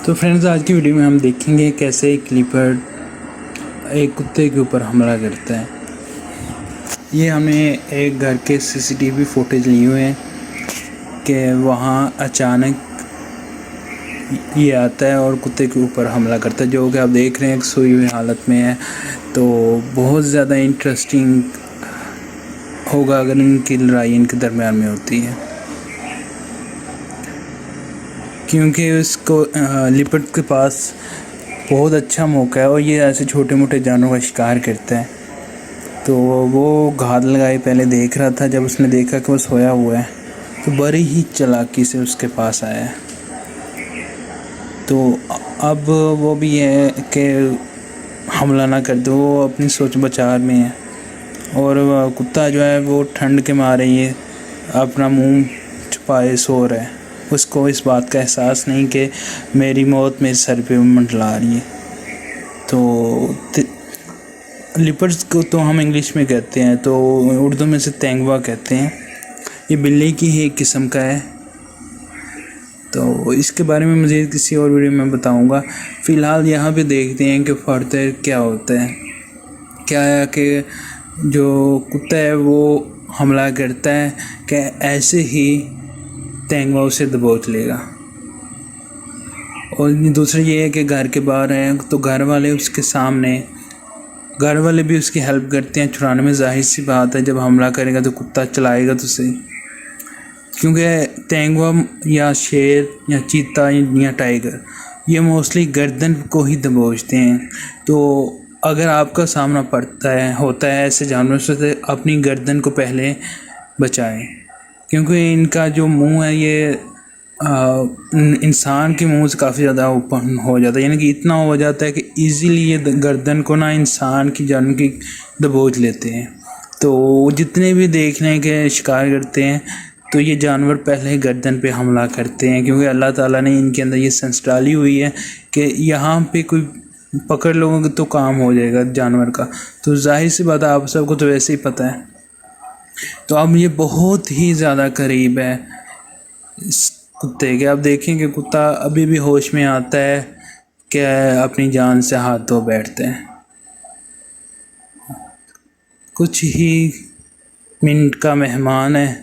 تو فرینڈز، آج کی ویڈیو میں ہم دیکھیں گے کیسے ایک لیپرڈ ایک کتے کے اوپر حملہ کرتا ہے۔ یہ ہمیں ایک گھر کے CCTV فوٹیج لیے ہوئے ہیں کہ وہاں اچانک یہ آتا ہے اور کتے کے اوپر حملہ کرتا ہے، جو کہ آپ دیکھ رہے ہیں سوئی ہوئی حالت میں ہے۔ تو بہت زیادہ انٹرسٹنگ ہوگا اگر ان کی لڑائی ان کے درمیان میں ہوتی ہے، کیونکہ اس کو لیپرڈ کے پاس بہت اچھا موقع ہے اور یہ ایسے چھوٹے موٹے جانوروں کا شکار کرتا ہے۔ تو وہ گھات لگائے پہلے دیکھ رہا تھا، جب اس نے دیکھا کہ وہ سویا ہوا ہے تو بڑی ہی چالاکی سے اس کے پاس آیا ہے۔ تو اب وہ بھی ہے کہ حملہ نہ کر دو، وہ اپنی سوچ بچار میں ہے، اور کتا جو ہے وہ ٹھنڈ کے مارے یہ اپنا منہ چھپائے سو رہا ہے۔ اس کو اس بات کا احساس نہیں کہ میری موت میرے سر پہ منڈلا رہی ہے۔ تو لیپرڈز کو تو ہم انگلش میں کہتے ہیں، تو اردو میں سے تینگوا کہتے ہیں۔ یہ بلی کی ہی ایک قسم کا ہے۔ تو اس کے بارے میں مزید کسی اور ویڈیو میں بتاؤں گا۔ فی الحال یہاں پہ دیکھتے ہیں کہ فردر کیا ہوتا ہے۔ کیا ہے کہ جو کتا ہے وہ حملہ کرتا ہے کہ ایسے ہی تینگوا اسے دبوچ لے گا۔ اور دوسرا یہ ہے کہ گھر کے باہر ہیں تو گھر والے اس کے سامنے، گھر والے بھی اس کی ہیلپ کرتے ہیں چھڑانے میں۔ ظاہر سی بات ہے جب حملہ کرے گا تو کتا چلائے گا تو صحیح، کیونکہ تینگوا یا شیر یا چیتا یا ٹائیگر یہ موسٹلی گردن کو ہی دبوچتے ہیں۔ تو اگر آپ کا سامنا ہوتا ہے ایسے جانوروں سے، تو اپنی گردن کو پہلے بچائیں، کیونکہ ان کا جو منہ ہے یہ انسان کے منہ سے کافی زیادہ اوپن ہو جاتا ہے، یعنی کہ اتنا ہو جاتا ہے کہ ایزیلی یہ گردن کو انسان کی جان کی دبوچ لیتے ہیں۔ تو جتنے بھی دیکھنے کے شکار کرتے ہیں تو یہ جانور پہلے گردن پہ حملہ کرتے ہیں، کیونکہ اللہ تعالیٰ نے ان کے اندر یہ سینس ڈالی ہوئی ہے کہ یہاں پہ کوئی پکڑ لوگوں گے تو کام ہو جائے گا جانور کا۔ تو ظاہر سی بات ہے، آپ سب کو تو ویسے ہی پتہ ہے۔ تو اب یہ بہت ہی زیادہ قریب ہے اس کتے کے۔ آپ دیکھیں کہ کتا ابھی بھی ہوش میں آتا ہے کہ اپنی جان سے ہاتھ دھو بیٹھتے ہیں۔ کچھ ہی منٹ کا مہمان ہے،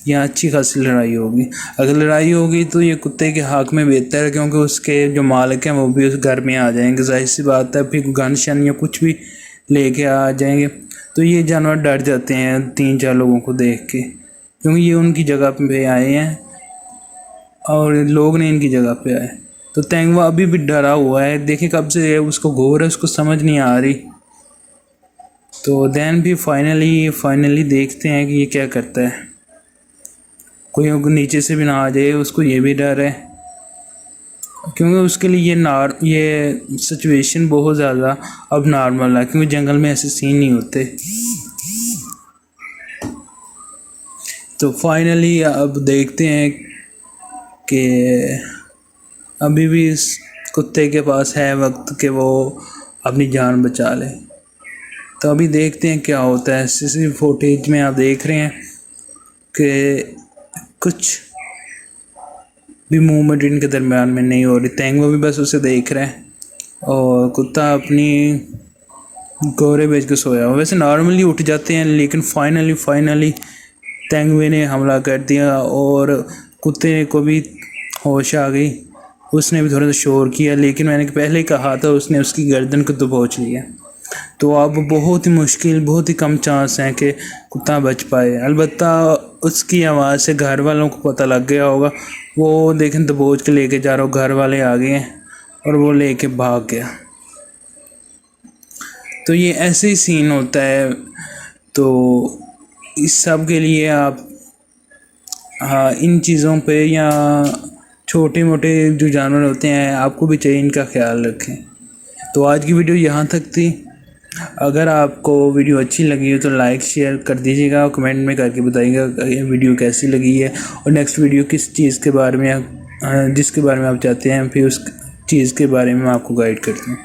یہاں اچھی خاصی لڑائی ہوگی۔ اگر لڑائی ہوگی تو یہ کتے کے حق میں بہتر ہے، کیونکہ اس کے جو مالک ہیں وہ بھی اس گھر میں آ جائیں گے۔ ظاہر سی بات ہے، پھر گن شن یا کچھ بھی لے کے آ جائیں گے تو یہ جانور ڈر جاتے ہیں 3-4 لوگوں کو دیکھ کے، کیونکہ یہ ان کی جگہ پہ آئے ہیں اور لوگ نے ان کی جگہ پہ آئے۔ تو تینگوا ابھی بھی ڈرا ہوا ہے، دیکھیں کب سے اس کو گھور ہے، اس کو سمجھ نہیں آ رہی۔ تو دین بھی فائنلی دیکھتے ہیں کہ یہ کیا کرتا ہے۔ کوئی نیچے سے بھی نہ آ جائے، اس کو یہ بھی ڈر ہے، کیونکہ اس کے لیے یہ سچویشن بہت زیادہ اب نارمل ہے، کیونکہ جنگل میں ایسے سین نہیں ہوتے۔ تو فائنلی اب دیکھتے ہیں کہ ابھی بھی اس کتے کے پاس ہے وقت کہ وہ اپنی جان بچا لے۔ تو ابھی دیکھتے ہیں کیا ہوتا ہے۔ CCTV فوٹیج میں آپ دیکھ رہے ہیں کہ کچھ بھی موومنٹ ان کے درمیان میں نہیں ہو رہی۔ تینگوا بھی بس اسے دیکھ رہے ہیں اور کتا اپنی گورے بیچ کے سویا ہوا۔ ویسے نارملی اٹھ جاتے ہیں، لیکن فائنلی تینگوے نے حملہ کر دیا اور کتے کو بھی ہوش آ گئی۔ اس نے بھی تھوڑا سا شور کیا، لیکن میں نے پہلے کہا تھا اس نے اس کی گردن کو دبوچ لیا۔ تو اب بہت ہی مشکل، بہت ہی کم چانس ہیں کہ کتا بچ پائے۔ البتہ اس کی آواز سے گھر والوں کو پتہ لگ گیا ہوگا، وہ دیکھیں دبوچ کے لے کے جا رہا ہو، گھر والے آ گئے ہیں اور وہ لے کے بھاگ گیا۔ تو یہ ایسے ہی سین ہوتا ہے۔ تو اس سب کے لیے آپ ان چیزوں پہ یا چھوٹے موٹے جو جانور ہوتے ہیں آپ کو بھی چاہیے ان کا خیال رکھیں۔ تو آج کی ویڈیو یہاں تک تھی۔ اگر آپ کو ویڈیو اچھی لگی ہو تو لائک شیئر کر دیجیے گا، کمنٹ میں کر کے بتائیے گا کہ یہ ویڈیو کیسی لگی ہے اور نیکسٹ ویڈیو کس چیز کے بارے میں جس کے بارے میں آپ چاہتے ہیں، پھر اس چیز کے بارے میں آپ کو گائیڈ کرتے ہیں۔